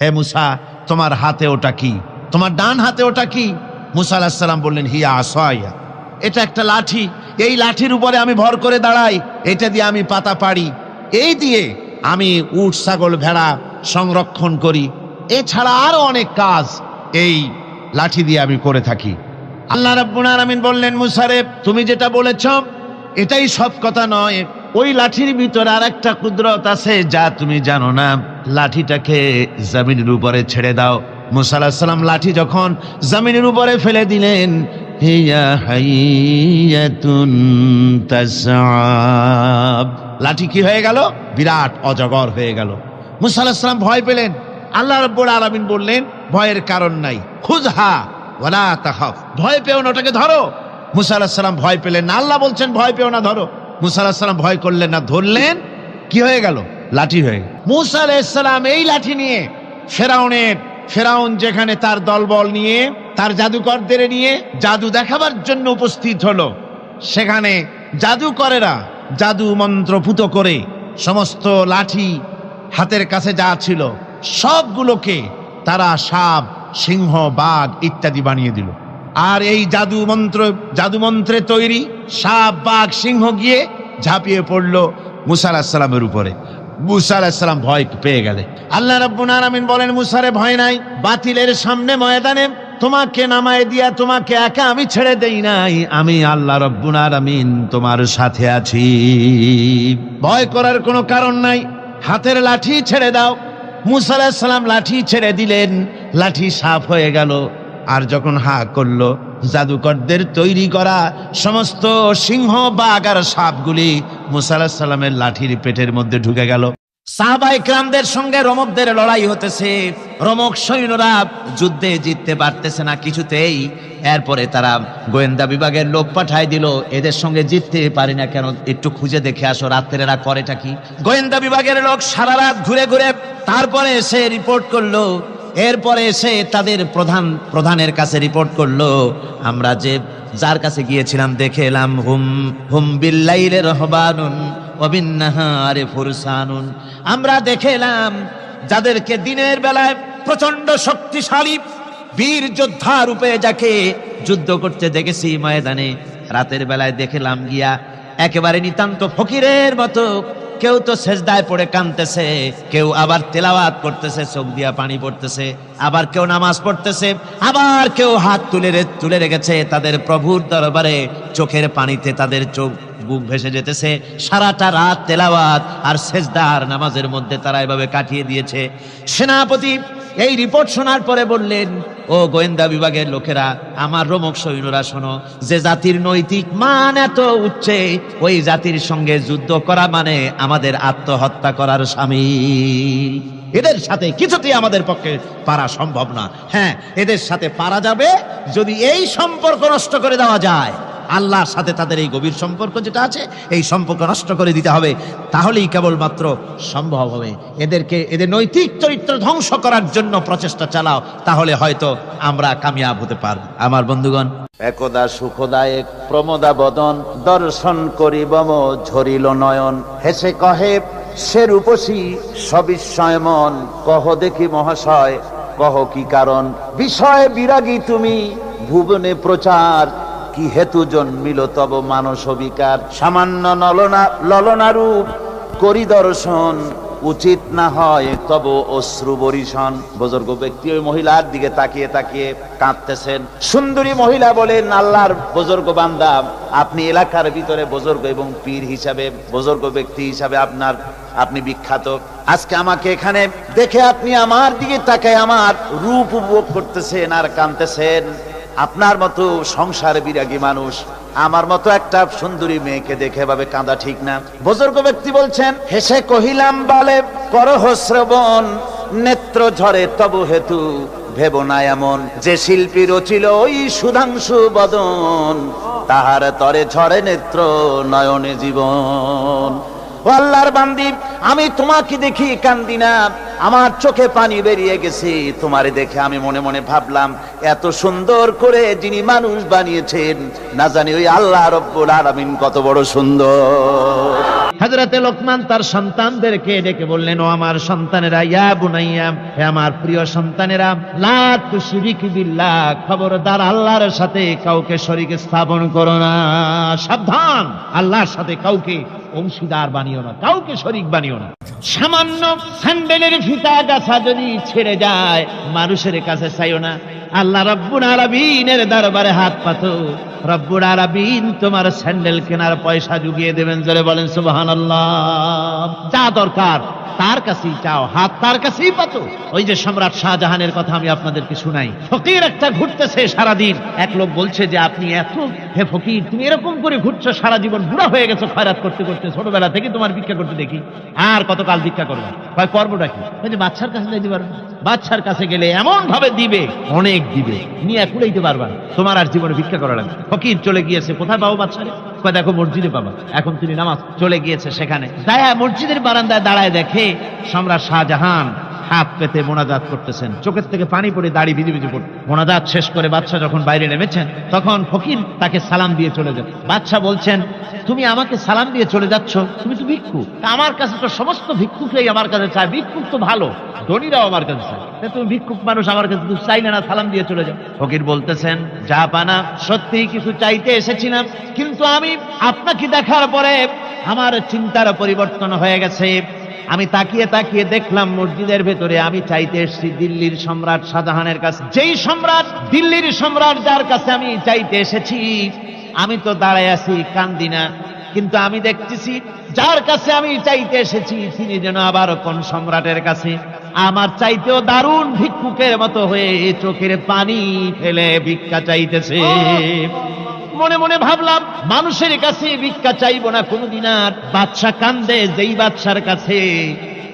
হে মুসা, তোমার হাতে ওটা কি? তোমার ডান হাতে ওটা কি? মুসা আলাইহিস সালাম বললেন, হিয়া আসায়া, এটা একটা লাঠি। এই লাঠির উপরে আমি ভর করে দাঁড়াই, এটা দিয়ে আমি পাতা পাড়ি, এই দিয়ে আমি উট ছাগল ভেড়া সংরক্ষণ করি। এছাড়া আরো অনেক কাজ এই লাঠি দিয়ে আমি করে থাকি। আল্লাহ রাব্বুল আলামিন বললেন, মুসারে, তুমি যেটা বলেছ এটাই সব কথা নয়, ওই লাঠির ভিতরে আর একটা কুদরত আছে যা তুমি জানো না। লাঠিটাকে জমিনের উপরে ছেড়ে দাও। মুসা আলাইহিস সালাম লাঠি যখন জমিনের উপরে ফেলে দিলেন, হিয়া হাইয়াতুন তাসআব, লাঠি কি হয়ে গেল? বিরাট অজগর হয়ে গেল। মুসা আলাইহিস সালাম ভয় পেলেন। আল্লাহ রাব্বুল আলামিন বললেন, ভয়ের কারণ নাই, খুযহা ওয়ালা তাখাফ, ভয় পেও না, ওটাকে ধরো। মুসা আলাইহিস সালাম ভয় পেলেন না, আল্লাহ বলছেন ভয় পেও না, ধরো। মুসা আলাইহিস সালাম ভয় করলেন না, ধরলেন, কি হয়ে গেল? লাঠি হয়ে গেল। মুসা আলাইহিস সালাম এই লাঠি নিয়ে ফেরাউন যেখানে তার দলবল নিয়ে, তার জাদুকরদের নিয়ে জাদু দেখাবার জন্য উপস্থিত হলো, সেখানে জাদুকরেরা জাদু মন্ত্রপুত করে সমস্ত লাঠি হাতের কাছে যা ছিল সবগুলোকে তারা সাপ, সিংহ, বাঘ ইত্যাদি বানিয়ে দিল। আর এই জাদু মন্ত্রে তৈরি সাপ, বাঘ, সিংহ গিয়ে ঝাঁপিয়ে পড়লো মুসা আলাইহিস সালামের উপরে। মুসা আলাইহিস সালাম ভয় পেয়ে গেলেন। আল্লাহ রাব্বুল আলামিন বলেন, মুসারে ভয় নাই, বাতিলের সামনে ময়দানে তোমাকে নামায় দিয়া তোমাকে একা আমি ছেড়ে দেই নাই, আমি আল্লাহ রাব্বুল আলামিন তোমার সাথে আছি, ভয় করার কোনো কারণ নাই, হাতের লাঠি ছেড়ে দাও। মুসা আলাইহিস সালাম লাঠি ছেড়ে দিলেন, লাঠি সাফ হয়ে গেল। আর যখন হা করলো, জাদুকরদের তৈরি করা সমস্ত সিংহ, বাঘ আর সাপগুলি মুসা আলাইহিস সালামের লাঠির পেটের মধ্যে ঢুকে গেল। সাহাবায়ে কেরামদের সঙ্গে রোমকদের লড়াই হতেছে, রোমক সৈন্যরা যুদ্ধে জিততে পারতেছে না কিছুতেই। এরপরে তারা গোয়েন্দা বিভাগের লোক পাঠায় দিল, এদের সঙ্গে জিততে পারি না কেন, একটু খুঁজে দেখে আসো রাত্রে এরা করেটা কি। গোয়েন্দা বিভাগের লোক সারা রাত ঘুরে ঘুরে তারপরে এসে রিপোর্ট করলো। এরপরে এসে তাদের প্রধানের কাছে রিপোর্ট করলো, আমরা যার কাছে গিয়েছিলাম দেখে এলাম, হুম বিল্লাইলি রাহবানুন ওয়া বিন্নাহারি ফুরসানুন, আমরা দেখে এলাম যাদেরকে দিনের বেলায় প্রচন্ড শক্তিশালী বীর যোদ্ধা রূপে যাকে যুদ্ধ করতে দেখেছি ময়দানে, রাতের বেলায় দেখলাম গিয়া একেবারে নিতান্ত ফকিরের মতো, কেউ তো সেজদায় পড়ে কাঁদতেছে, কেউ আবার তেলাওয়াত করতেছে, চোখ দিয়া পানি পড়তেছে, আবার কেউ নামাজ পড়তেছে, আবার কেউ হাত তুলে রেখেছে তাদের প্রভুর দরবারে, চোখের পানিতে তাদের চোখ বুক ভেসে যেতেছে। সারাটা রাত তেলাওয়াত আর সেজদা আর নামাজের মধ্যে তারা এভাবে কাটিয়ে দিয়েছে। সেনাপতি এই রিপোর্ট শোনার পরে বললেন, ও গোয়েন্দা বিভাগের লোকেরা, আমার রোমক সৈন্যরা শোনো, যে জাতির নৈতিক মান এত উচ্চে, ওই জাতির সঙ্গে যুদ্ধ করা মানে আমাদের আত্মহত্যা করার শামিল। এদের সাথে কিছুতেই আমাদের পক্ষে পারা সম্ভব না। হ্যাঁ, এদের সাথে পারা যাবে যদি এই সম্পর্ক নষ্ট করে দেওয়া যায়। আল্লাহর সাথে তাদের এই গভীর সম্পর্ক যেটা আছে, এই সম্পর্ক নষ্ট করে দিতে হবে, তাহলেই কেবলমাত্র সম্ভব হবে। এদের নৈতিক চরিত্র ধ্বংস করার জন্য প্রচেষ্টা চালাও, তাহলে হয়তো আমরা কামিয়াব হতে পারব। আমার বন্ধুগণ, একদা সুখদায়ক প্রমোদা বদন দর্শন করি বম ঝরিল নয়ন, হেসে কহে সে রূপসী সবিস্ময় মন, কহ দেখি মহাশয় কহ কি কারণ, বিষয় বিরাগী তুমি ভুবনে প্রচার, কি হেতু জন্মিল তব মানস বিকার, সামান্য ললনা রূপ করি দর্শন, উচিত না হয় তব অশ্রু বরিশন। বুজুর্গ ব্যক্তি ওই মহিলার দিকে তাকিয়ে তাকিয়ে কাঁদতেছেন। সুন্দরী মহিলা বলেন, আল্লাহর বুজুর্গ বান্দা, আপনি এলাকার ভিতরে বুজুর্গ এবং পীর হিসাবে, বুজুর্গ ব্যক্তি হিসাবে আপনি বিখ্যাত। আজকে আমাকে এখানে দেখে আপনি আমার দিকে তাকায় আমার রূপ উপভোগ করতেছেন আর কাঁদতেছেন। আপনার মতো সংসার বিরাগী মানুষ আমার মতো একটা সুন্দরী মেয়েকে দেখে ভাবে কাঁদা ঠিক না। বুজুর্গ ব্যক্তি বলছেন, হেসে কহিলাম বালে করহ শ্রবণ, নেত্র ঝরে তব হেতু ভেব না এমন, যে শিল্পী রচিল ওই সুধাংশু বদন, তাহার তরে ঝরে নেত্র নয়নে জীবন। ও আল্লাহর বান্দি, আমি তোমাকে দেখি কান্দি না, আমার চোখে পানি বেরিয়ে গেছে। তোমারে দেখে আমি মনে মনে ভাবলাম, এত সুন্দর করে যিনি মানুষ বানিয়েছেন, না জানি ওই আল্লাহ রব্বুল আলামিন কত বড় সুন্দর। হযরতে লোকমান তার সন্তানদেরকে ডেকে বললেন, ও আমার সন্তানেরা, ইয়া বুনাইয়া, হে আমার প্রিয় সন্তানেরা, লা তুশরিক বিল্লাহ, খবরদার আল্লাহর সাথে কাউকে শরীক স্থাপন করো না। সাবধান, আল্লাহর সাথে কাউকে অংশীদার বানিও না, কাউকে শরীক বানিও না। সামান্য স্যান্ডেলের ফিতা গাছা যদি ছেড়ে যায়, মানুষের কাছে চাইও না, আল্লাহ রব্বুল আলামিনের দরবারে হাত পাতো, রব্বুল আলামিন তোমার স্যান্ডেল কেনার পয়সা জুগিয়ে দেবেন। জোরে বলেন সুবহানাল্লাহ। যা দরকার তার কাছেই চাও, হাত তার কাছেই পাতো। ওই যে সম্রাট শাহজাহানের কথা আমি আপনাদেরকে শুনাই, ফকির একটা ঘুরতেছে সারাদিন। এক লোক বলছে যে, আপনি এত, হে ফকির, তুমি এরকম করে ঘুরছো সারা জীবন, বুড়া হয়ে গেছো খয়রাত করতে করতে, ছোটবেলা থেকে তোমার ভিক্ষা করতে দেখি, আর কতকাল ভিক্ষা করবে? হয় করবোটা কি? ওই যে বাচ্চার কাছে যাইতে পারবে, বাচ্চার কাছে গেলে এমন ভাবে দিবে, অনেক দিবে, নিয়ে কুলাইতে পারবা, তোমার আর জীবনে ভিক্ষা করা লাগবে। ফকির চলে গিয়েছে, কোথায় পাবো বাচ্চারে? দেখো মসজিদে পাবা। এখন তিনি নামাজ, চলে গিয়েছে সেখানে, দায়া মসজিদের বারান্দায় দাঁড়ায় দেখে সম্রাট শাহজাহান হাত পেতে মোনাজাত করতেছেন, চোখের থেকে পানি পড়ে দাড়ি ভিজে ভিজে পড়ে। মোনাজাত শেষ করে বাদশা যখন বাইরে নেমেছেন, তখন ফকির তাকে সালাম দিয়ে চলে যান। বাদশা বলছেন, তুমি আমাকে সালাম দিয়ে চলে যাচ্ছ, তুমি তো ভিক্ষুক, আমার কাছে তো সমস্ত ভিক্ষুকই আমার কাছে চায়, ভিক্ষুক তো ভালো, ধনীরাও আমার কাছে চায়, তুমি ভিক্ষুক মানুষ আমার কাছে তুমি চাইলে না, সালাম দিয়ে চলে যাও। ফকির বলতেছেন, যা পানা, সত্যি কিছু চাইতে এসেছিলাম, কিন্তু আমি আপনাকে দেখার পরে আমার চিন্তার পরিবর্তন হয়ে গেছে। আমি তাকিয়ে তাকিয়ে দেখলাম মসজিদের ভেতরে, আমি চাইতে এসেছি দিল্লির সম্রাট শাহজাহানের কাছে, যেই সম্রাট, দিল্লির সম্রাট যার কাছে আমি চাইতে এসেছি, আমি তো দাঁড়ায় আছি, কান্দি না, কিন্তু আমি দেখতেছি যার কাছে আমি চাইতে এসেছি তিনি যেন আবার কোন সম্রাটের কাছে আমার চাইতেও দারুণ ভিক্ষুকের মতো হয়ে চোখের পানি ফেলে ভিক্ষা চাইতেছে। মনে মনে ভাবলাম, মানুষের কাছে ভিক্ষা চাইবো না কোনদিন আর। বাদশা কান্দে, যেই বাদশার কাছে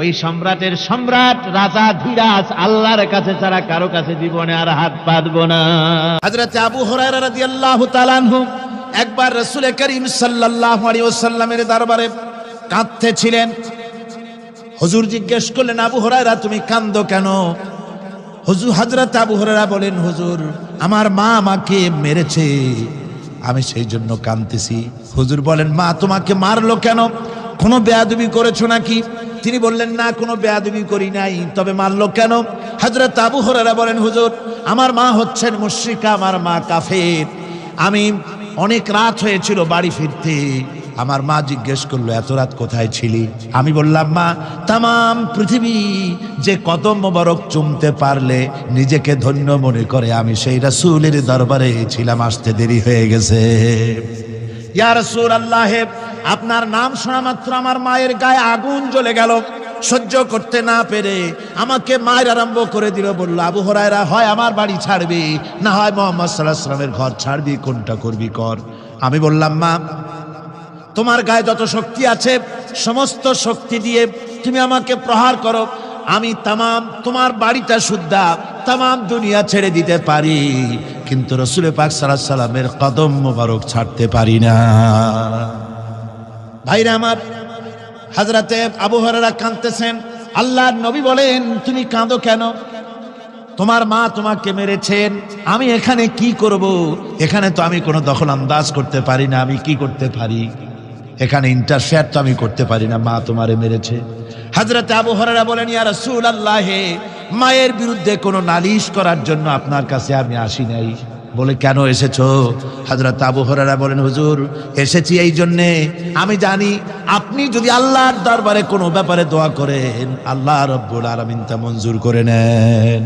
ওই সম্রাটের সম্রাট রাজা ধীরাজ আল্লাহর কাছে ছাড়া কারো কাছে জীবনে আর হাত পাতবো না। হযরত আবু হুরায়রা রাদিয়াল্লাহু তাআলা আনহু একবার রাসূল করিম সাল্লাল্লাহু আলাইহি ওয়াসাল্লামের দরবারে কাঁদতেছিলেন। হুজুর জিজ্ঞেস করলেন, আবু হুরায়রা তুমি কাঁদো কেন? হযরত আবু হুরায়রা বলেন, হুজুর আমার মা আমাকে মেরেছে, আমি সেই জন্য কাঁদতেছি। হুজুর বলেন, মা তোমাকে মারলো কেন? কোনো বেয়াদবি করেছো নাকি? তিনি বললেন, না কোনো বেয়াদবি করি নাই, তবে মারলো কেন? হযরত আবু হুরায়রা বলেন, হুজুর আমার মা হচ্ছেন মুশরিকা, আমার মা কাফের। আমি অনেক রাত হয়েছিল বাড়ি ফিরতে, আমার মা জিজ্ঞেস করলো, এত রাত কোথায় ছিলি? আমি বললাম, মা তাম পৃথিবী যে কদম মোবারক চুমতে পারলে নিজেকে ধন্য মনে করে, আমি সেই রাসূলের দরবারে ছিলাম, আসতে দেরি হয়ে গেছে। ইয়া রাসূলুল্লাহ, আপনার নাম শোনা মাত্র আমার মায়ের গায়ে আগুন জ্বলে গেল, সহ্য করতে না পেরে আমাকে মায়ের আরম্ভ করে দিল। বলল, আবু হুরায়রা হয় আমার বাড়ি ছাড়বি, না হয় মুহাম্মদ সাল্লাল্লাহু আলাইহি ওয়াসাল্লামের ঘর ছাড়বি, কোনটা করবি কর। আমি বললাম, মা তোমার গায়ে যত শক্তি আছে সমস্ত শক্তি দিয়ে তুমি আমাকে প্রহার করো, আমি তামাম তোমার বাড়িটা সুদ্ধা তামাম দুনিয়া ছেড়ে দিতে পারি, কিন্তু রাসূল পাক সাল্লাল্লাহু আলাইহি ওয়াসাল্লামের কদম মোবারক ছাড়তে পারি না। ভাইরা আমার, হযরতে আবু হুরায়রা কাঁদতেছেন। আল্লাহর নবী বলেন, তুমি কাঁদো কেন? তোমার মা তোমাকে মেরেছেন, আমি এখানে কি করব? এখানে তো আমি কোনো দখল আন্দাজ করতে পারি না, আমি কি করতে পারি? এখানে ইন্টারফেয়ার তো আমি করতে পারি না, মা তোমারে মেরেছে। হযরত আবু হুরায়রা বলেন, ইয়া রাসূলুল্লাহ, মায়ের বিরুদ্ধে কোনো নালিশ করার জন্য আপনার কাছে আমি আসি নাই। বলে, কেন এসেছো? হযরত আবু হুরায়রা বলেন, হুজুর এসেছি এই জন্যে, আমি জানি আপনি যদি আল্লাহর দরবারে কোনো ব্যাপারে দোয়া করেন, আল্লাহ রাব্বুল আলামিন তা মঞ্জুর করে নেন।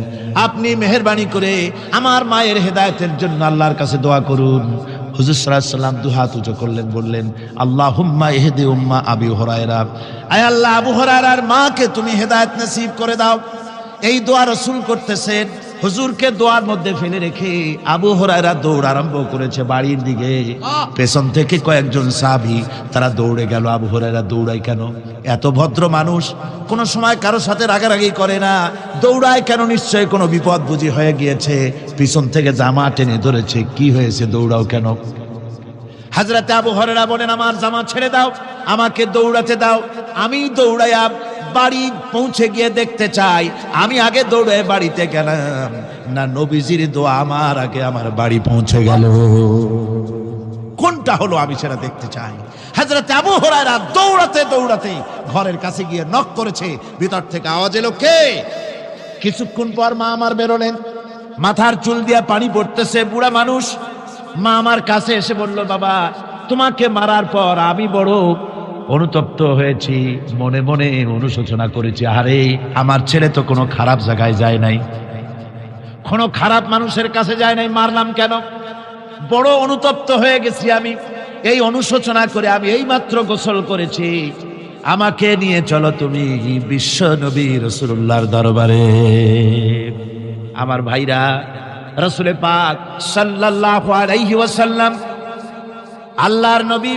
আপনি মেহেরবানি করে আমার মায়ের হেদায়েতের জন্য আল্লাহর কাছে দোয়া করুন। হুজুর সাল্লাল্লাহু আলাইহি ওয়াসাল্লাম দু হাত উঁচু করলেন, বললেন, আল্লাহুম্মা ইহদি উম্মা আবি হুরায়রা, আয় আল্লাহ আবু হুরায়রার মাকে তুমি হেদায়েত নসিব করে দাও। এই দোয়া রাসূল করতেছেন। হুজুরকে দোয়ার মধ্যে ফেলে রেখে আবু হুরায়রা দৌড় আরম্ভ করেছে বাড়ির দিকে। পেছন থেকে কয়েকজন সাহাবী তারা দৌড়ে গেল। আবু হুরায়রা দৌড়ায় কেন? এত ভদ্র মানুষ, কোন সময় কারো সাথে রাগারাগি করে না, দৌড়ায় কেন? নিশ্চয় কোনো বিপদ বুঝি হয়ে গিয়েছে, পিছন থেকে জামা টেনে ধরেছে, কি হয়েছে, দৌড়াও কেন? হযরত আবু হুরায়রা বলেন, আমার জামা ছেড়ে দাও, আমাকে দৌড়াতে দাও, আমি দৌড়াইয়া বাড়ি পৌঁছে গিয়ে দেখতে চাই আমি আগে দৌড়ে বাড়িতে গেলাম না নবীজির দোয়া আমার আগে আমার বাড়ি পৌঁছে গেল। কোনটা হলো আমি সেটা দেখতে চাই। হযরত আবু হুরায়রা দৌড়াতে দৌড়াতে ঘরের কাছে গিয়ে নক করেছে, ভিতর থেকে আওয়াজ এলো, কে? কিছুক্ষণ পর মা আমার বেরোলেন, মাথার চুল দিয়া পানি পড়তেছে, বুড়া মানুষ। মা আমার কাছে এসে বলল, বাবা তোমাকে মারার পর আমি বড় অনুতপ্ত হয়েছি, মনে মনে অনুশোচনা করেছি, আরে আমার ছেলে তো কোনো খারাপ জায়গায় যায় নাই, কোনো খারাপ মানুষের কাছে যায় নাই, মারলাম কেন? বড় অনুতপ্ত হয়ে গেছি আমি। এই অনুশোচনা করে আমি এই মাত্র গোসল করেছি, আমাকে নিয়ে চলো তুমি বিশ্ব নবী রাসূলুল্লাহর দরবারে। আমার ভাইরা, রাসূল পাক সাল্লাল্লাহু আলাইহি ওয়াসাল্লাম আল্লাহর নবী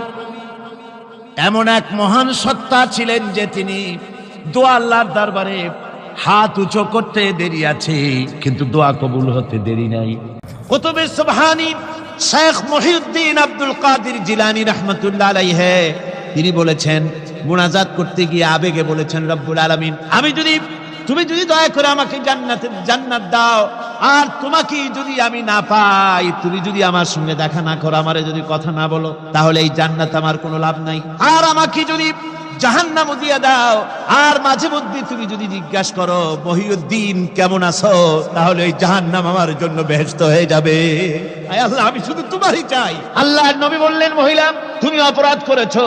এমন এক মহান সত্তা ছিলেন যে তিনি দোয়া আল্লাহর দরবারে হাত উঁচু করতে দেরি আছে, কিন্তু দোয়া কবুল হতে দেরি নাই। কুতুবে সুবহানী শেখ মহিউদ্দিন আব্দুল কাদের জিলানী রাহমাতুল্লাহ আলাইহি তিনি বলেছেন, মুনাজাত করতে গিয়ে আবেগে বলেছেন, রব্বুল আলামিন তুমি যদি দয়া করে আমাকে জান্নাত দাও, আর তোমাকে যদি আমি না পাই, তুমি যদি আমার সঙ্গে দেখা না করো, আমারে যদি কথা না বলো, তাহলে এই জান্নাত আমার কোনো লাভ নাই। আর আমাকে যদি জাহান্নাম দিয়ে দাও, আর মাঝে মধ্যে তুমি যদি জিজ্ঞাসা করো মহিউদ্দিন কেমন আছো, তাহলে এই জাহান্নাম আমার জন্য বেহেশত হয়ে যাবে। আয় আল্লাহ, আমি শুধু তোমারই চাই। আল্লাহর নবী বললেন, মহিলা তুমি অপরাধ করেছো,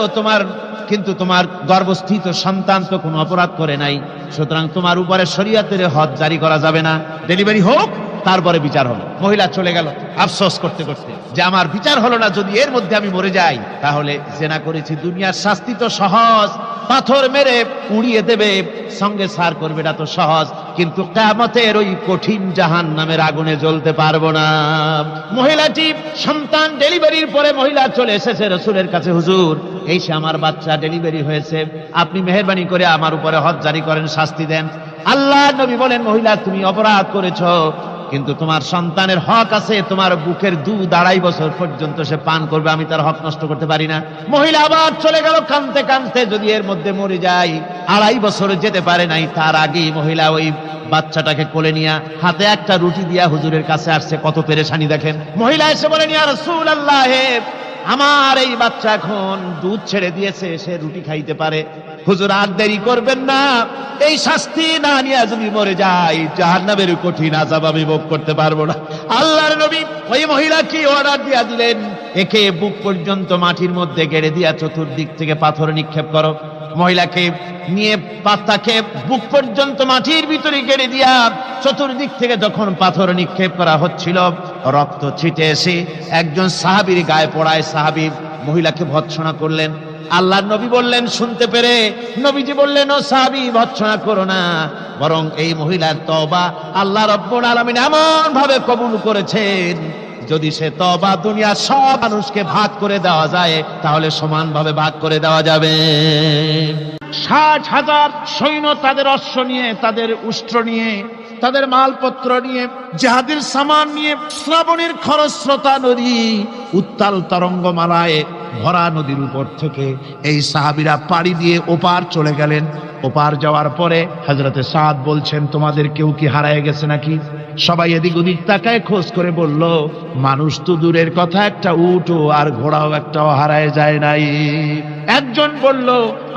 কিন্তু তোমার গর্ভস্থিত সন্তান তো কোনো অপরাধ করে নাই, সুতরাং তোমার উপরে শরীয়তের হদ জারি করা যাবে না, ডেলিভারি হোক, তারপরে বিচার হবে। মহিলা চলে গেল আফসোস করতে করতে যে আমার বিচার হলো না, যদি এর মধ্যে আমি মরে যাই তাহলে জেনা করেছি, দুনিয়ার শাস্তি তো সহজ, পাথর মেরে উড়িয়ে দেবে, সঙ্গে সার করবে, এটা তো সহজ, কিন্তু কিয়ামতের ওই কঠিন জাহান্নামের আগুনে জ্বলতে পারবো না। মহিলাটি সন্তান ডেলিভারির পরে মহিলা চলে এসেছে রাসূলের কাছে, হুজুর এই সে আমার বাচ্চা ডেলিভারি হয়েছে, আপনি মেহেরবানি করে আমার উপরে হদ জারি করেন, শাস্তি দেন। আল্লাহ নবী বলেন, মহিলা তুমি অপরাধ করেছো, কিন্তু তোমার সন্তানের হক আছে, তোমার বুকের দুধ 2.5 বছর পর্যন্ত সে পান করবে, আমি তার হক নষ্ট করতে পারি না। মহিলা আবার চলে গেল কাঁদতে কাঁদতে, যদি এর মধ্যে মরে যায়, 2.5 বছর যেতে পারে নাই, তার আগেই মহিলা ওই বাচ্চাটাকে কোলে নিয়ে হাতে একটা রুটি দিয়া হুজুরের কাছে আসছে। কত পেরেশানি দেখেন। মহিলা এসে বলেন, ইয়া রাসূলুল্লাহ, আমার এই বাচ্চা এখন দুধ ছেড়ে দিয়েছে, সে রুটি খাইতে পারে, হুজুর আর দেরি করবেন না, এই শাস্তি না নিয়ে যদি মরে যায়, জাহান্নামের কঠিন আযাব আমি ভোগ করতে পারবো না। আল্লাহর নবী ওই মহিলাকে অর্ডার দিয়া দিলেন, একে বুক পর্যন্ত মাটির মধ্যে গেড়ে দিয়া চতুর্দিক থেকে পাথর নিক্ষেপ করো। মহিলাকে নিয়ে তাকে বুক পর্যন্ত মাটির ভিতরে গেড়ে দিয়া চতুর্দিক থেকে যখন পাথর নিক্ষেপ করা হচ্ছিল, রক্ত ছিটে এসে একজন সাহাবীর গায়ে পড়ায়, সাহাবী মহিলাকে ভৎসনা করলেন। আল্লাহর নবী বললেন শুনতে পেরে, নবীজি বললেন, ও সাহাবী ভৎসনা করো না, বরং এই মহিলার তওবা আল্লাহ রাব্বুল আলামিন এমন ভাবে কবুল করেছেন, যদি সে তওবা দুনিয়ার সব মানুষকে ভাগ করে দেওয়া যায়, তাহলে সমানভাবে ভাগ করে দেওয়া যাবে। 60,000 সৈন্য তাদের অশ্ব নিয়ে, তাদের উষ্ট্র নিয়ে, তাদের মালপত্র নিয়ে, জিহাদের সামান নিয়ে শ্রাবণের খরস্রোতা নদী, উত্তাল তরঙ্গমালায় ভরা নদীর উপর থেকে এই সাহাবীরা পাড়ি দিয়ে ওপার চলে গেলেন। ওপার যাওয়ার পরে হযরতে সাদ বলছেন, তোমাদের কেউ কি হারায় গেছে নাকি? সবাই এদিক ওদিক তাকায় খোঁজ করে বলল, মানুষ তো দূরের কথা, একটা উটও আর ঘোড়াও একটাও হারায় যায় নাই। একজন বলল,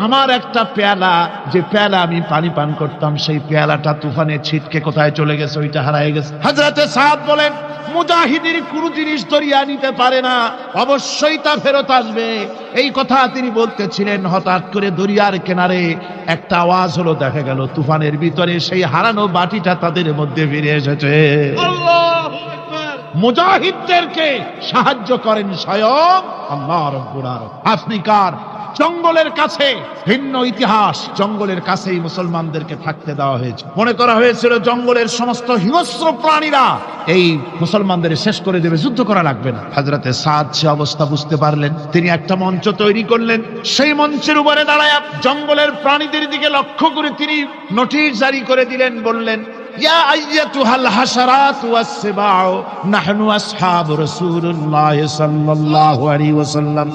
আমার একটা পেয়ালা, যে পেয়ালা আমি পানি পান করতাম, সেই পেয়ালাটা তুফানে ছিটকে কোথায় চলে গেছে, ওইটা হারায় গেছে। হযরতে সাদ বলেন, মুজাহিদের কোন জিনিস দরিয়া নিতে পারে না, অবশ্যই তা ফেরত আসবে। এই কথা তিনি বলতেছিলেন, হঠাৎ করে দরিয়ার কিনারে একটা আওয়াজ হলো, দেখা গেল তুফানের ভিতরে সেই হারানো বাটিটা তাদের মধ্যে ফিরে এসেছে। আল্লাহু আকবার। মুজাহিদদেরকে সাহায্য করেন স্বয়ং আল্লাহ রাব্বুল আলামিন। আফ্রিকার জঙ্গলের কাছে ভিন্ন ইতিহাস, জঙ্গলের কাছেই মুসলমানদেরকে থাকতে দেওয়া হয়েছে। মনে করা হয়েছিল জঙ্গলের সমস্ত হিংস্র প্রাণীরা এই মুসলমানদের শেষ করে দেবে, যুদ্ধ করা লাগবে না। হযরতে সাদ সে অবস্থা বুঝতে পারলেন, তিনি একটা মঞ্চ তৈরি করলেন। সেই মঞ্চের উপরে দাঁড়ায় জঙ্গলের প্রাণীদের দিকে লক্ষ্য করে তিনি নোটিশ জারি করে দিলেন, বললেন, ইয়া আইয়াতুহাল হাশারাত ওয়াস সিবাউ নাহনু আসহাবু রাসূলুল্লাহ সাল্লাল্লাহু আলাইহি ওয়াসাল্লাম।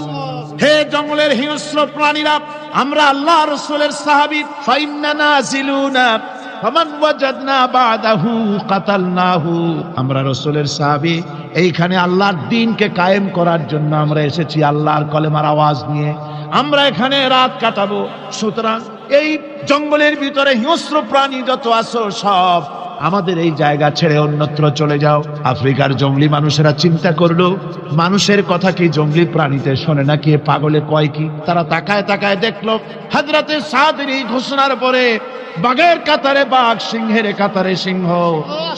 হে জঙ্গলের হিংস্র প্রাণীরা, আমরা আল্লাহ রাসূলের সাহাবী, ফাইন্না নাজিলুনা ফামান ওয়াজাদনা বাদাহু কাতালনাহু। আমরা রাসূলের সাহাবী, এইখানে আল্লাহর দ্বীনকে কায়েম করার জন্য আমরা এসেছি, আল্লাহর কলেমার আওয়াজ নিয়ে আমরা এখানে রাত কাটাবো। সুতরাং এই জঙ্গলের ভিতরে হিংস্র প্রাণী যত আছো সব আমাদের এই জায়গা ছেড়ে অন্যত্র চলে যাও। আফ্রিকার জঙ্গলি মানুষেরা চিন্তা করলো, মানুষের কথা কি জঙ্গলি প্রাণীতে শোনে নাকি, এ পাগলে কয় কি? তারা তাকায় তাকায় দেখলো হযরতে সাদের এই ঘোষণার পরে বাঘের কাতারে বাঘ, সিংহের কাতারে সিংহ,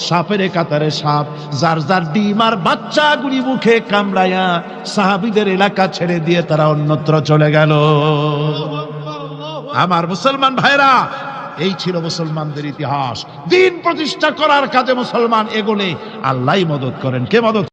সাপের কাতারে সাপ, যার যার ডিম আর বাচ্চাগুলি মুখে কামড়াইয়া সাহাবীদের এলাকা ছেড়ে দিয়ে তারা অন্যত্র চলে গেল। আমার মুসলমান ভাইরা, এই ছিল মুসলমানদের ইতিহাস। দ্বীন প্রতিষ্ঠা করার কাজে মুসলমান এগোলে আল্লাহই মদত করেন। কে মদত